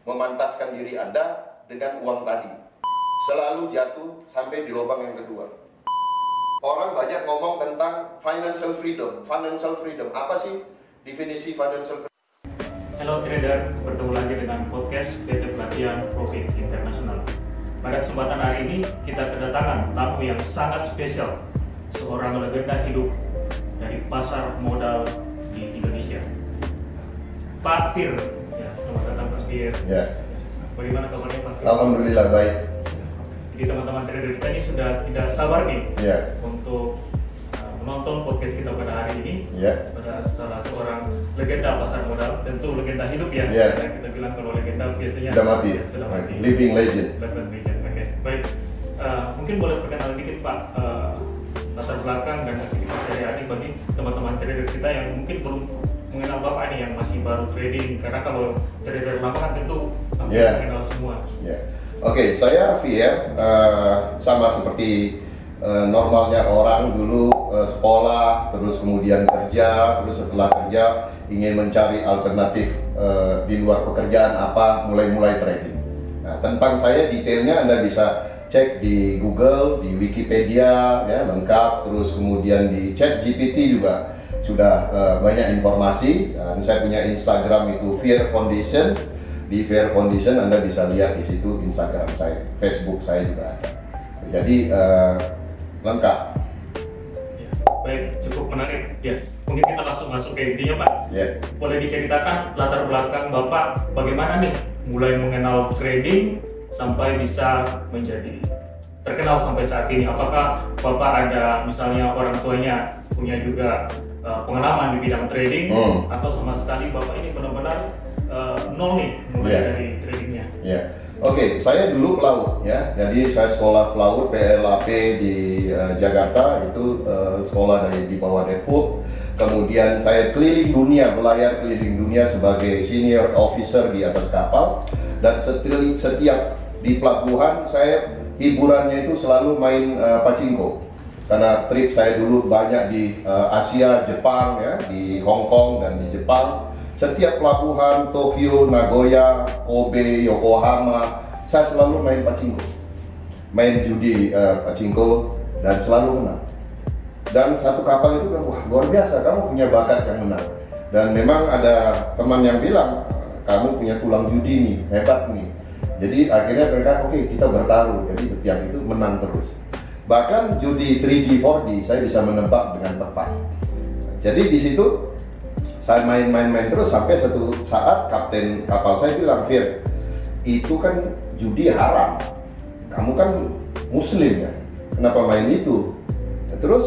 memantaskan diri Anda dengan uang tadi. Selalu jatuh sampai di lubang yang kedua. Orang banyak ngomong tentang financial freedom. Financial freedom, apa sih definisi financial freedom? Halo trader, bertemu lagi dengan podcast PT Pelatihan Profit International. Pada kesempatan hari ini kita kedatangan tamu yang sangat spesial, seorang legenda hidup dari pasar modal di Indonesia, Pak Fir. Ya, selamat datang Pak Fir. Ya. Bagaimana kabarnya Pak Fir? Alhamdulillah baik. Jadi teman-teman trader kita ini sudah tidak sabar nih untuk menonton podcast kita pada hari ini. Pada salah seorang legenda pasar modal, tentu legenda hidup ya. Karena kita bilang kalau legenda biasanya sudah mati. Living legend. Oke. Baik. Mungkin boleh perkenalan dikit Pak, latar belakang dan aktivitas sehari-hari bagi teman-teman trader kita yang mungkin belum mengenal Bapak nih, yang masih baru trading. Karena kalau trader lama kan tentu mengenal semua. Oke, saya Fir, sama seperti normalnya orang dulu sekolah, terus kemudian kerja, terus setelah kerja ingin mencari alternatif di luar pekerjaan apa, mulai trading. Nah, tentang saya detailnya Anda bisa cek di Google, di Wikipedia, ya lengkap. Terus kemudian di ChatGPT juga sudah banyak informasi. Dan saya punya Instagram itu Fir Foundation. Di Fir Foundation Anda bisa lihat di situ Instagram saya, Facebook saya juga ada. Jadi lengkap. Ya, baik, cukup menarik. Ya, mungkin kita langsung masuk ke intinya Pak. Boleh diceritakan latar belakang Bapak bagaimana nih mulai mengenal trading sampai bisa menjadi terkenal sampai saat ini? Apakah Bapak ada misalnya orang tuanya punya juga pengalaman di bidang trading, atau sama sekali Bapak ini benar-benar nol nih mulai dari tradingnya? Oke, saya dulu pelaut ya. Jadi saya sekolah pelaut PLAP di Jakarta, itu sekolah di bawah Depok. Kemudian saya keliling dunia, berlayar keliling dunia sebagai senior officer di atas kapal. Dan setiap di pelabuhan saya hiburannya itu selalu main pachinko. Karena trip saya dulu banyak di Asia, Jepang ya, di Hong Kong dan di Jepang. Setiap pelabuhan, Tokyo, Nagoya, Kobe, Yokohama, saya selalu main pachinko, main judi pachinko, dan selalu menang. Dan satu kapal itu bilang, wah luar biasa, kamu punya bakat yang menang. Dan memang ada teman yang bilang, kamu punya tulang judi nih, hebat nih. Jadi akhirnya mereka, oke, kita bertaruh. Jadi setiap itu menang terus. Bahkan judi 3D, 4D, saya bisa menebak dengan tepat. Jadi di situ saya main terus sampai satu saat kapten kapal saya bilang, Fir, itu kan judi haram. Kamu kan muslim ya, kenapa main itu? Terus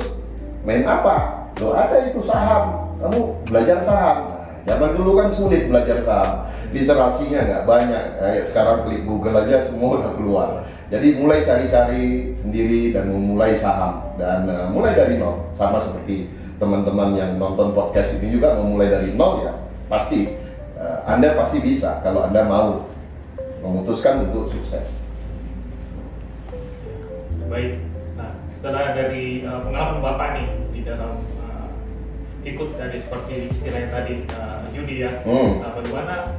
main apa? Loh ada itu saham, kamu belajar saham. Nah, zaman dulu kan sulit belajar saham, literasinya nggak banyak. Kayak sekarang klik Google aja semua udah keluar. Jadi mulai cari-cari sendiri dan memulai saham, dan mulai dari nol. Sama seperti teman-teman yang nonton podcast ini juga memulai dari nol ya, pasti Anda pasti bisa kalau Anda mau memutuskan untuk sukses. Baik. Nah, setelah dari pengalaman Bapak nih di dalam ikut dari seperti istilahnya tadi judi ya, bagaimana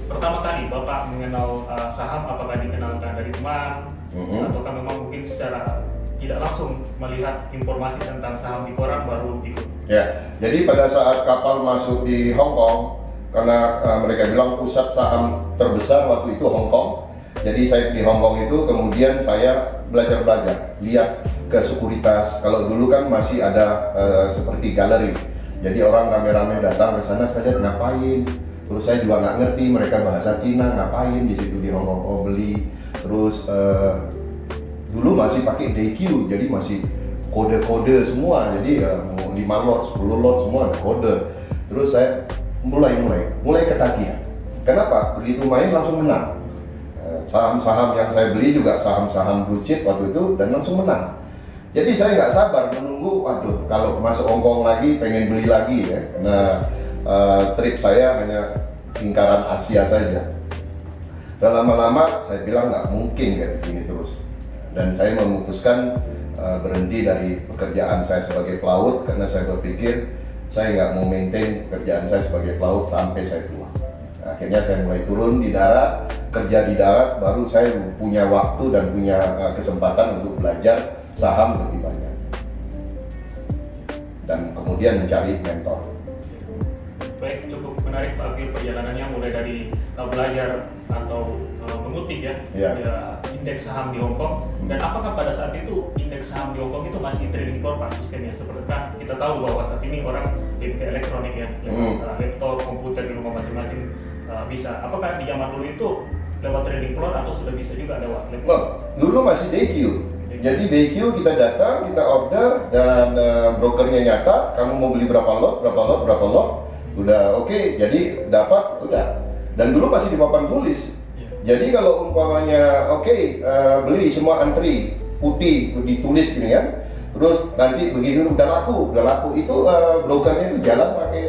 pertama kali Bapak mengenal saham? Apakah dikenalkan dari teman, ataukah memang mungkin secara tidak langsung melihat informasi tentang saham di koran baru ikut? Ya, jadi pada saat kapal masuk di Hong Kong, karena mereka bilang pusat saham terbesar waktu itu Hong Kong. Jadi saya di Hong Kong itu kemudian saya belajar, lihat ke sekuritas. Kalau dulu kan masih ada seperti galeri. Jadi orang rame-rame datang ke sana, saya lihat ngapain. Terus saya juga nggak ngerti mereka bahasa Cina, ngapain di situ di Hong Kong. Oh beli. Terus dulu masih pakai DQ, jadi masih kode-kode semua. Jadi 5 lot, 10 lot semua ada kode. Terus saya mulai ketagihan. Kenapa? Begitu main langsung menang. Saham-saham yang saya beli juga saham-saham blue chip waktu itu, dan langsung menang. Jadi saya nggak sabar menunggu, waduh kalau masuk Hong Kong lagi pengen beli lagi ya. Karena trip saya hanya lingkaran Asia saja. Dan lama-lama saya bilang nggak mungkin kayak begini terus. Dan saya memutuskan berhenti dari pekerjaan saya sebagai pelaut, karena saya berpikir saya nggak mau maintain pekerjaan saya sebagai pelaut sampai saya tua. Akhirnya saya mulai turun di darat, kerja di darat, baru saya punya waktu dan punya kesempatan untuk belajar saham lebih banyak. Dan kemudian mencari mentor. Baik, cukup menarik Pak Agil perjalanannya mulai dari belajar atau mengutip ya indeks saham di Hong Kong. Dan apakah pada saat itu indeks saham di Hong Kong itu masih trading floor Pak sistemnya? Seperti kan kita tahu bahwa saat ini orang lebih ke elektronik ya, laptop, komputer di rumah masing-masing bisa. Apakah di zaman dulu itu lewat trading floor atau sudah bisa juga lewat laptop? Dulu masih DQ. Jadi DQ kita datang, kita order dan brokernya nyata, kamu mau beli berapa lot, udah oke, jadi dapat, udah. Dan dulu masih di papan tulis. Jadi kalau umpamanya beli semua antri putih ditulis gini kan, terus nanti begini udah laku itu brokernya itu jalan pakai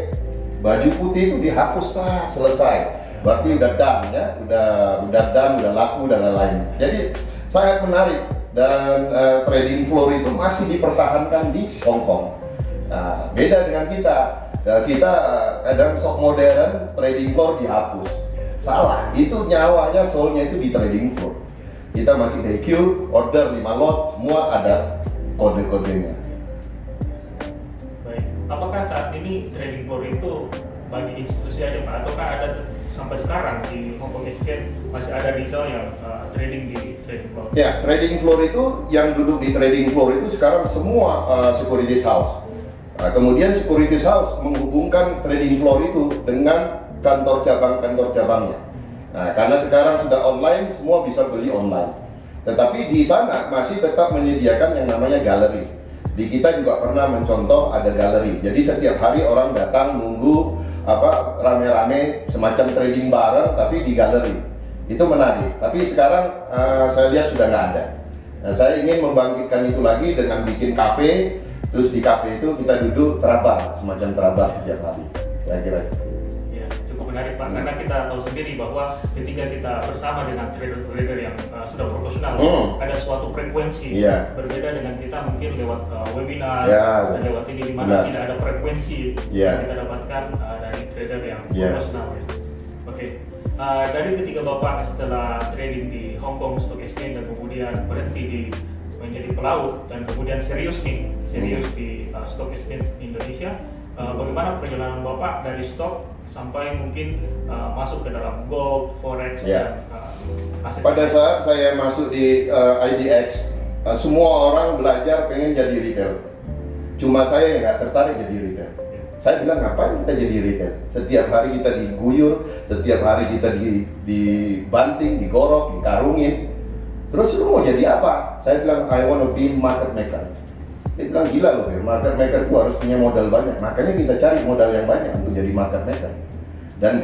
baju putih itu dihapus lah, selesai. Berarti udah done ya, udah laku dan lain-lain. Jadi sangat menarik dan trading floor itu masih dipertahankan di Hong Kong. Nah, beda dengan kita. Kita kadang sok modern, trading floor dihapus. Salah, itu nyawanya, soulnya itu di trading floor. Kita masih DQ, order 5 lot, semua ada kode-kodenya. Baik, apakah saat ini trading floor itu bagi institusi aja Pak? Ataukah ada sampai sekarang di Hong Kong Exchange masih ada retail yang trading di trading floor? Ya, trading floor itu, yang duduk di trading floor itu sekarang semua securities house. Nah, kemudian securities house menghubungkan trading floor itu dengan kantor cabangnya. Nah, karena sekarang sudah online, semua bisa beli online. Tetapi di sana masih tetap menyediakan yang namanya galeri. Di kita juga pernah mencontoh ada galeri. Jadi setiap hari orang datang nunggu rame-rame semacam trading bareng tapi di galeri. Itu menarik. Tapi sekarang saya lihat sudah nggak ada. Nah, saya ingin membangkitkan itu lagi dengan bikin kafe. Terus di kafe itu kita duduk semacam terabar setiap hari. Kira-kira. Ya, cukup menarik Pak, karena kita tahu sendiri bahwa ketika kita bersama dengan trader-trader yang sudah profesional, ada suatu frekuensi berbeda dengan kita mungkin lewat webinar dan lewat ini di mana tidak ada frekuensi yang kita dapatkan dari trader yang profesional. Ya. Oke. Dari ketiga Bapak setelah trading di Hong Kong Stock Exchange dan kemudian berhenti menjadi pelaut dan kemudian serius di Stock Exchange Indonesia, bagaimana perjalanan Bapak dari stok sampai mungkin masuk ke dalam gold, forex dan aset? Pada saat saya masuk di IDX, semua orang belajar pengen jadi retail. Cuma saya yang nggak tertarik jadi retail. Saya bilang ngapain kita jadi retail? Setiap hari kita diguyur, setiap hari kita dibanting, digorok, dikarungin. Terus lu mau jadi apa? Saya bilang I want to be market maker. Dia bilang gila loh, market maker itu harus punya modal banyak. Makanya kita cari modal yang banyak untuk jadi market maker. Dan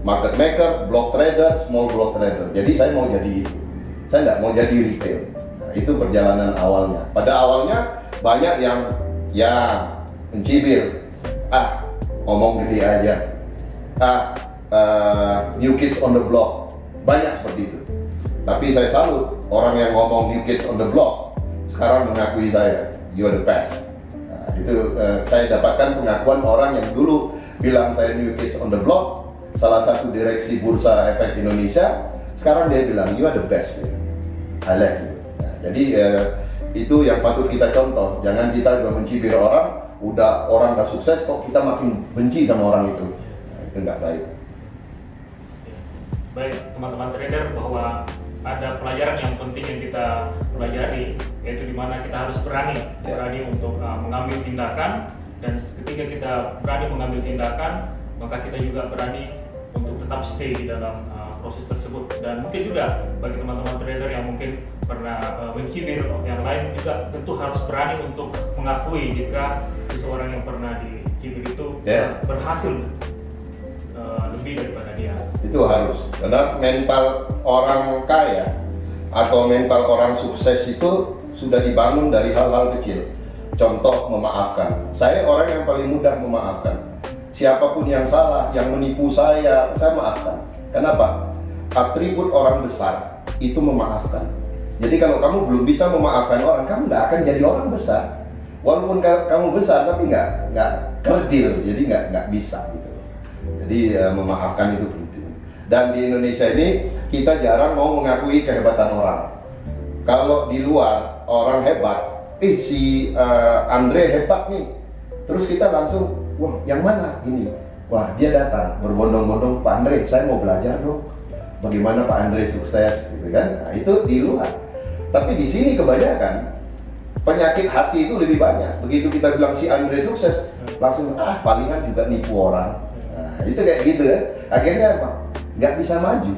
market maker, block trader, small block trader. Jadi saya mau jadi itu. Saya nggak mau jadi retail. Nah, itu perjalanan awalnya. Pada awalnya banyak yang mencibir. Ngomong gede aja. New kids on the block. Banyak seperti itu. Tapi saya salut orang yang ngomong new kids on the block sekarang mengakui saya, you're the best. Nah, itu saya dapatkan pengakuan orang yang dulu bilang saya new kids on the block, salah satu direksi Bursa Efek Indonesia, sekarang dia bilang you are the best. I like you. Nah, jadi itu yang patut kita contoh. Jangan kita juga mencibir orang, udah orang udah sukses kok kita makin benci sama orang itu. Nah, itu nggak baik. Baik teman-teman trader, bahwa ada pelajaran yang penting yang kita pelajari, yaitu dimana kita harus berani untuk mengambil tindakan, dan ketika kita berani mengambil tindakan, maka kita juga berani untuk tetap stay di dalam proses tersebut. Dan mungkin juga bagi teman-teman trader yang mungkin pernah mencibir yang lain, juga tentu harus berani untuk mengakui jika seseorang yang pernah dicibir itu berhasil lebih daripada dia. Itu harus, karena mental orang kaya atau mental orang sukses itu sudah dibangun dari hal-hal kecil. Contoh, memaafkan. Saya orang yang paling mudah memaafkan. Siapapun yang salah, yang menipu saya maafkan. Kenapa? Atribut orang besar itu memaafkan. Jadi kalau kamu belum bisa memaafkan orang, kamu nggak akan jadi orang besar. Walaupun kamu besar, tapi nggak kerdil, jadi nggak bisa gitu. Jadi memaafkan itu penting. Dan di Indonesia ini kita jarang mau mengakui kehebatan orang. Kalau di luar orang hebat, si Andre hebat nih, terus kita langsung, wah yang mana ini? Wah dia datang berbondong-bondong, Pak Andre, saya mau belajar dong, bagaimana Pak Andre sukses, gitu kan? Nah, itu di luar. Tapi di sini kebanyakan penyakit hati itu lebih banyak. Begitu kita bilang si Andre sukses, langsung palingan juga nipu orang. Nah, itu kayak gitu kan. Akhirnya apa? Nggak bisa maju.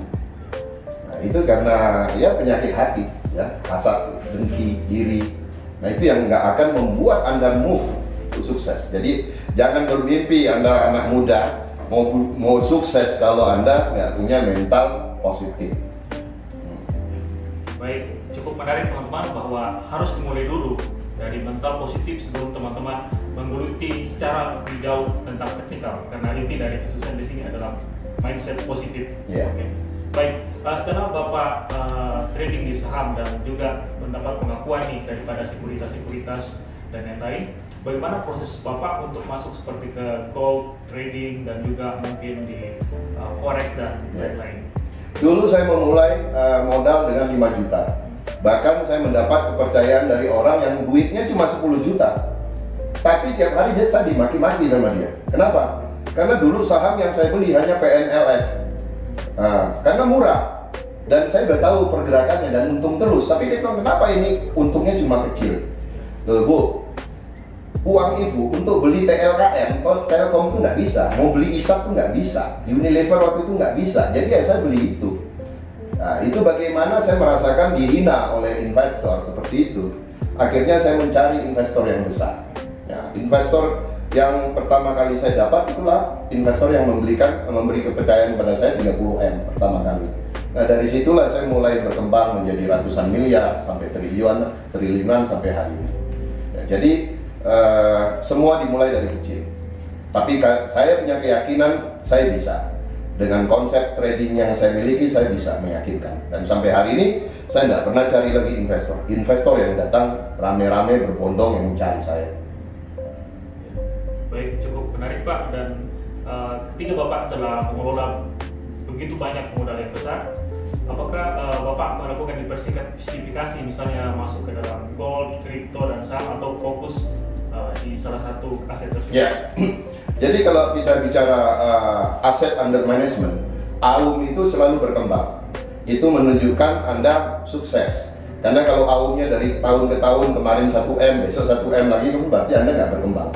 Nah, itu karena ya penyakit hati, ya, hasad, dengki, iri. Nah, itu yang nggak akan membuat Anda move untuk sukses. Jadi jangan bermimpi Anda anak muda mau sukses kalau Anda nggak punya mental positif. Baik, cukup menarik teman-teman bahwa harus dimulai dulu dari mental positif sebelum teman-teman menggeluti secara lebih jauh tentang teknikal, karena inti dari kesuksesan di sini adalah mindset positif. Yeah. Oke. Baik, setelah Bapak trading di saham dan juga mendapat pengakuan nih daripada sekuritas-sekuritas dan yang lain, bagaimana proses Bapak untuk masuk seperti ke gold trading dan juga mungkin di forex dan lain-lain? Dulu saya memulai modal dengan 5 juta. Bahkan saya mendapat kepercayaan dari orang yang duitnya cuma 10 juta. Tapi tiap hari saya dimaki-maki sama dia. Kenapa? Karena dulu saham yang saya beli hanya PNLF. Karena murah. Dan saya udah tahu pergerakannya dan untung terus. Tapi dia bilang, kenapa ini untungnya cuma kecil? Bu, uang ibu untuk beli TLKM, Telkom itu nggak bisa, mau beli ISAP itu nggak bisa, Unilever waktu itu nggak bisa, jadi ya saya beli itu. Nah, itu bagaimana saya merasakan dihina oleh investor seperti itu. Akhirnya saya mencari investor yang besar. Ya, investor yang pertama kali saya dapat itulah investor yang memberi kepercayaan kepada saya 30M pertama kali. Nah dari situlah saya mulai berkembang menjadi ratusan miliar sampai triliunan sampai hari ini. Ya, jadi semua dimulai dari kecil. Tapi saya punya keyakinan saya bisa. Dengan konsep trading yang saya miliki, saya bisa meyakinkan. Dan sampai hari ini, saya tidak pernah cari lagi investor. Investor yang datang rame-rame berbondong yang mencari saya. Baik, cukup menarik Pak. Dan ketika Bapak telah mengelola begitu banyak modal yang besar, apakah Bapak melakukan diversifikasi, misalnya masuk ke dalam gold, kripto, dan saham, atau fokus di salah satu aset tersebut? Ya, jadi kalau kita bicara aset under management, AUM itu selalu berkembang. Itu menunjukkan Anda sukses. Karena kalau AUM-nya dari tahun ke tahun, kemarin 1M, besok 1M lagi, itu berarti Anda nggak berkembang.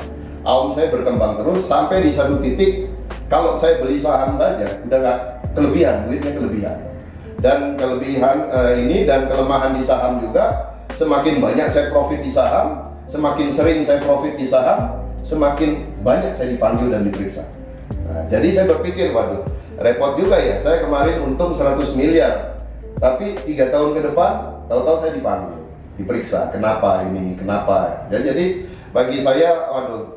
AUM saya berkembang terus sampai di satu titik, kalau saya beli saham saja, udah nggak kelebihan, duitnya kelebihan. Dan kelebihan ini dan kelemahan di saham juga, semakin banyak saya profit di saham, semakin sering saya profit di saham, semakin banyak saya dipanggil dan diperiksa. Nah, jadi saya berpikir, waduh, repot juga ya, saya kemarin untung 100 miliar, tapi 3 tahun ke depan, tahu-tahu saya dipanggil, diperiksa, kenapa ini, kenapa. Ya, jadi bagi saya, waduh,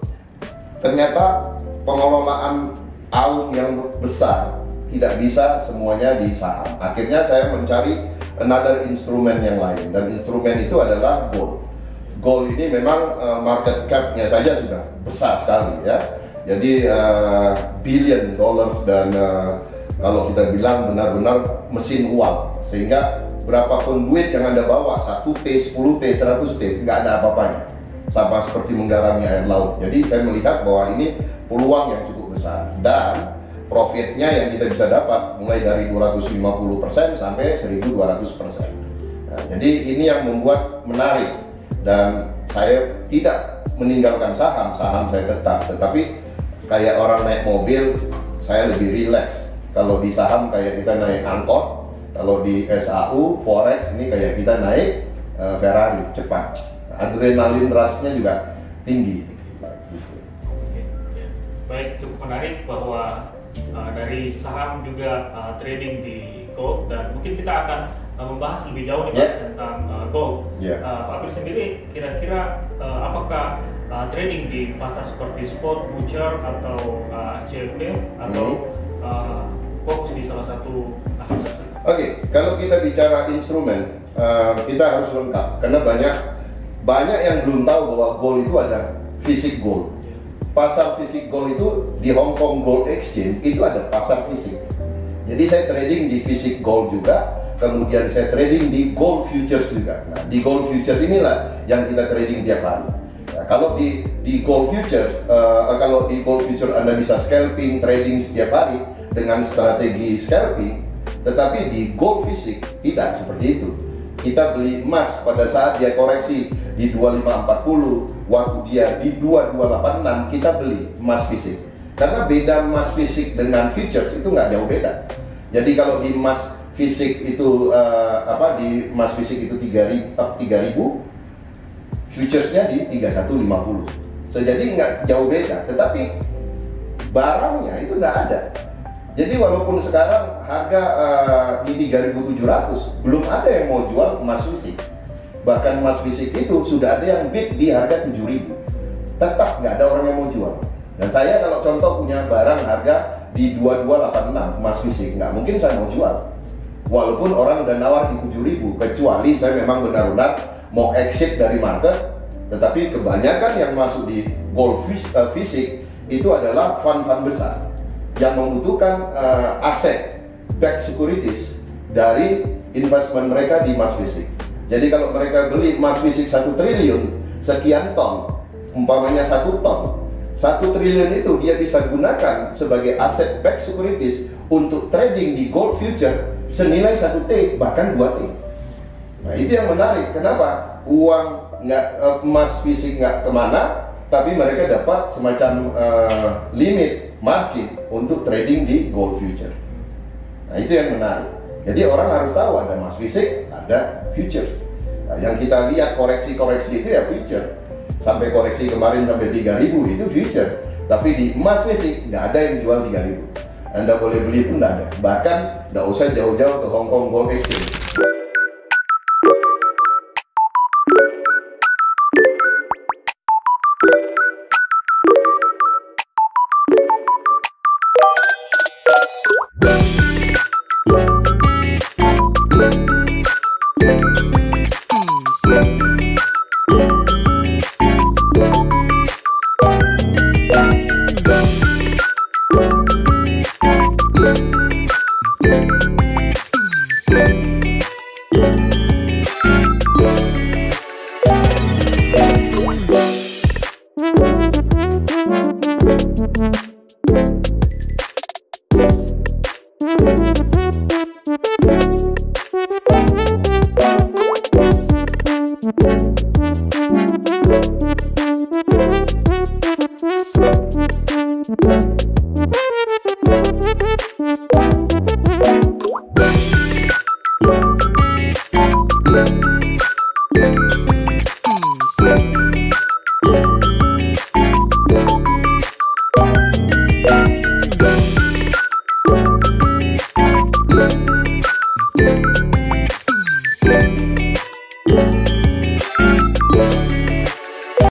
ternyata pengelolaan AUM yang besar tidak bisa semuanya di saham. Akhirnya saya mencari another instrumen yang lain, dan instrumen itu adalah gold. Gold ini memang market cap-nya saja sudah besar sekali ya. Jadi billion dollars, dan kalau kita bilang benar-benar mesin uang. Sehingga berapapun duit yang Anda bawa, 1T, 10T, 100T, nggak ada apa-apanya. Sama seperti menggarami air laut. Jadi saya melihat bahwa ini peluang yang cukup besar. Dan profitnya yang kita bisa dapat mulai dari 250% sampai 1200%. Nah, jadi ini yang membuat menarik. Dan saya tidak meninggalkan saham saya tetap, tetapi kayak orang naik mobil, saya lebih rileks. Kalau di saham kayak kita naik angkot, kalau di SAU, forex ini kayak kita naik Ferrari, cepat. Adrenalin rush-nya juga tinggi. Baik, cukup menarik bahwa dari saham juga trading di gold, dan mungkin kita akan membahas lebih jauh nih Pak tentang gold. Pak Apir sendiri kira-kira apakah trading di pasar seperti spot, future, atau CFD, atau fokus di salah satu aset tersebut? Oke, kalau kita bicara instrumen, kita harus lengkap karena banyak yang belum tahu bahwa gold itu ada fisik gold. pasar fisik gold itu di Hong Kong Gold Exchange itu ada pasar fisik. Jadi saya trading di fisik gold juga, kemudian saya trading di gold futures juga. Nah, di gold futures inilah yang kita trading tiap hari. Nah, kalau di gold futures, kalau di gold futures Anda bisa scalping, trading setiap hari dengan strategi scalping, tetapi di gold fisik tidak seperti itu. Kita beli emas pada saat dia koreksi di 2540, waktu dia di 2286 kita beli emas fisik. Karena beda emas fisik dengan futures itu nggak jauh beda. Jadi kalau di emas fisik itu di emas fisik itu 3000, futuresnya di 3150. So, jadi nggak jauh beda. Tetapi barangnya itu nggak ada. Jadi walaupun sekarang harga di 3.700, belum ada yang mau jual emas fisik. Bahkan emas fisik itu sudah ada yang bid di harga 7.000. Tetap nggak ada orang yang mau jual. Dan saya kalau contoh punya barang harga di 2286 emas fisik, nggak mungkin saya mau jual. Walaupun orang udah nawar di 7.000, kecuali saya memang benar-benar mau exit dari market. Tetapi kebanyakan yang masuk di gold fisik itu adalah fund-fund besar yang membutuhkan aset backed securities dari investment mereka di emas fisik. Jadi kalau mereka beli emas fisik 1 triliun sekian ton, umpamanya 1 ton, 1 triliun itu dia bisa gunakan sebagai aset backed securities untuk trading di gold future senilai 1T bahkan 2T. Nah, itu yang menarik. Kenapa? Uang emas fisik nggak kemana, tapi mereka dapat semacam limit margin untuk trading di gold future. Nah, itu yang menarik. Jadi orang harus tahu ada emas fisik, ada futures. Nah, yang kita lihat koreksi-koreksi itu ya future. Sampai koreksi kemarin sampai 3.000 itu future. Tapi di emas fisik nggak ada yang jual 3.000. Anda boleh beli pun nggak ada. Bahkan nggak usah jauh-jauh ke Hong Kong Gold Exchange. Yeah.